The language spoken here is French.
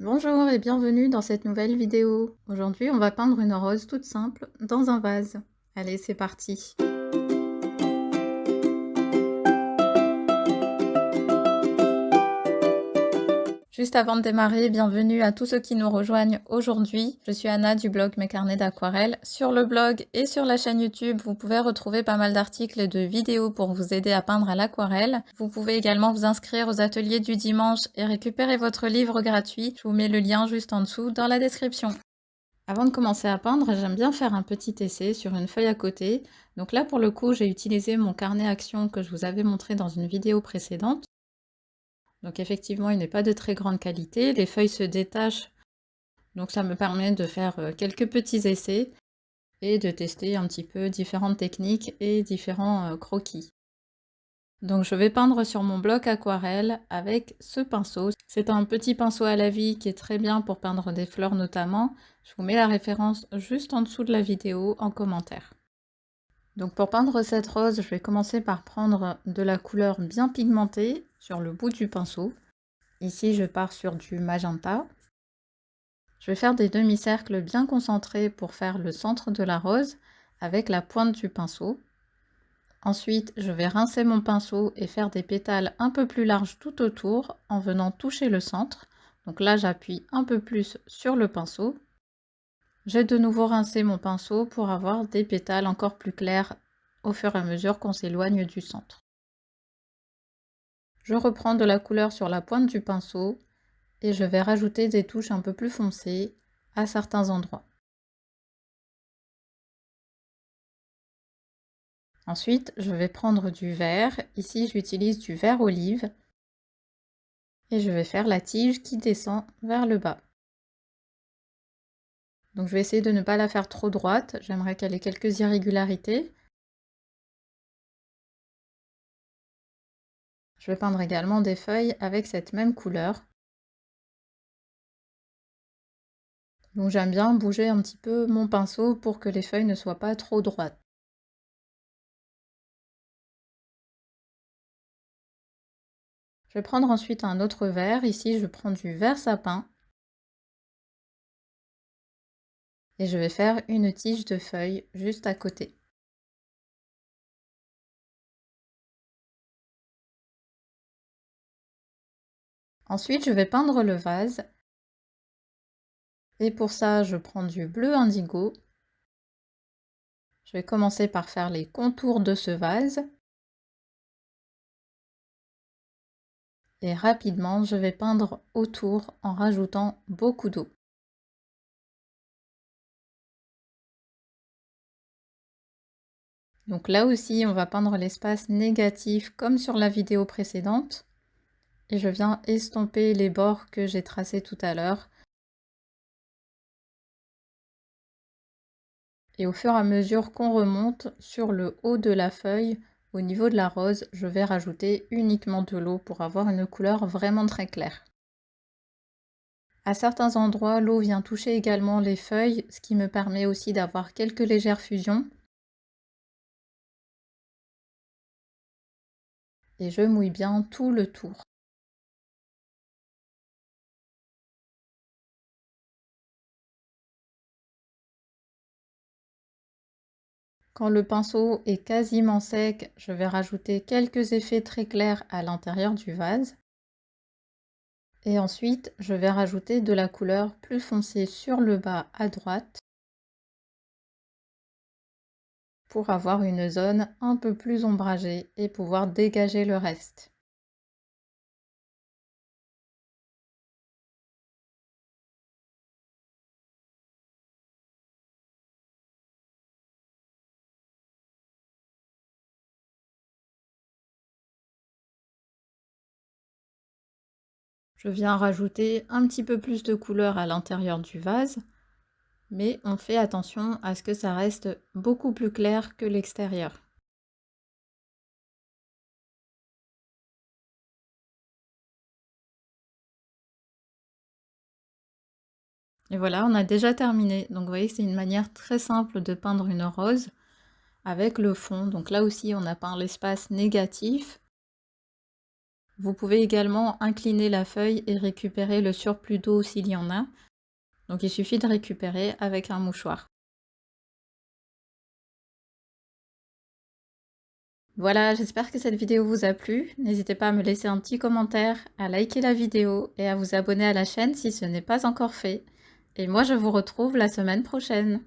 Bonjour et bienvenue dans cette nouvelle vidéo. Aujourd'hui, on va peindre une rose toute simple dans un vase. Allez, c'est parti. Juste avant de démarrer, bienvenue à tous ceux qui nous rejoignent aujourd'hui. Je suis Anna du blog Mes Carnets d'Aquarelle. Sur le blog et sur la chaîne YouTube, vous pouvez retrouver pas mal d'articles et de vidéos pour vous aider à peindre à l'aquarelle. Vous pouvez également vous inscrire aux ateliers du dimanche et récupérer votre livre gratuit. Je vous mets le lien juste en dessous dans la description. Avant de commencer à peindre, j'aime bien faire un petit essai sur une feuille à côté. Donc là, pour le coup, j'ai utilisé mon carnet action que je vous avais montré dans une vidéo précédente. Donc effectivement, il n'est pas de très grande qualité. Les feuilles se détachent, donc ça me permet de faire quelques petits essais et de tester un petit peu différentes techniques et différents croquis. Donc je vais peindre sur mon bloc aquarelle avec ce pinceau. C'est un petit pinceau à la vie qui est très bien pour peindre des fleurs notamment. Je vous mets la référence juste en dessous de la vidéo en commentaire. Donc pour peindre cette rose, je vais commencer par prendre de la couleur bien pigmentée sur le bout du pinceau. Ici je pars sur du magenta. Je vais faire des demi-cercles bien concentrés pour faire le centre de la rose avec la pointe du pinceau. Ensuite, je vais rincer mon pinceau et faire des pétales un peu plus larges tout autour en venant toucher le centre. Donc là, j'appuie un peu plus sur le pinceau. J'ai de nouveau rincé mon pinceau pour avoir des pétales encore plus clairs au fur et à mesure qu'on s'éloigne du centre. Je reprends de la couleur sur la pointe du pinceau et je vais rajouter des touches un peu plus foncées à certains endroits. Ensuite, je vais prendre du vert. Ici, j'utilise du vert olive. Et je vais faire la tige qui descend vers le bas. Donc je vais essayer de ne pas la faire trop droite. J'aimerais qu'elle ait quelques irrégularités. Je vais peindre également des feuilles avec cette même couleur. Donc j'aime bien bouger un petit peu mon pinceau pour que les feuilles ne soient pas trop droites. Je vais prendre ensuite un autre vert. Ici, je prends du vert sapin. Et je vais faire une tige de feuilles juste à côté. Ensuite, je vais peindre le vase. Et pour ça, je prends du bleu indigo. Je vais commencer par faire les contours de ce vase. Et rapidement, je vais peindre autour en rajoutant beaucoup d'eau. Donc là aussi, on va peindre l'espace négatif comme sur la vidéo précédente. Et je viens estomper les bords que j'ai tracés tout à l'heure. Et au fur et à mesure qu'on remonte sur le haut de la feuille, au niveau de la rose, je vais rajouter uniquement de l'eau pour avoir une couleur vraiment très claire. À certains endroits, l'eau vient toucher également les feuilles, ce qui me permet aussi d'avoir quelques légères fusions. Et je mouille bien tout le tour. Quand le pinceau est quasiment sec, je vais rajouter quelques effets très clairs à l'intérieur du vase. Et ensuite, je vais rajouter de la couleur plus foncée sur le bas à droite pour avoir une zone un peu plus ombragée et pouvoir dégager le reste. Je viens rajouter un petit peu plus de couleur à l'intérieur du vase, mais on fait attention à ce que ça reste beaucoup plus clair que l'extérieur. Et voilà, on a déjà terminé. Donc vous voyez que c'est une manière très simple de peindre une rose avec le fond. Donc là aussi, on a peint l'espace négatif. Vous pouvez également incliner la feuille et récupérer le surplus d'eau s'il y en a. Donc il suffit de récupérer avec un mouchoir. Voilà, j'espère que cette vidéo vous a plu. N'hésitez pas à me laisser un petit commentaire, à liker la vidéo et à vous abonner à la chaîne si ce n'est pas encore fait. Et moi je vous retrouve la semaine prochaine.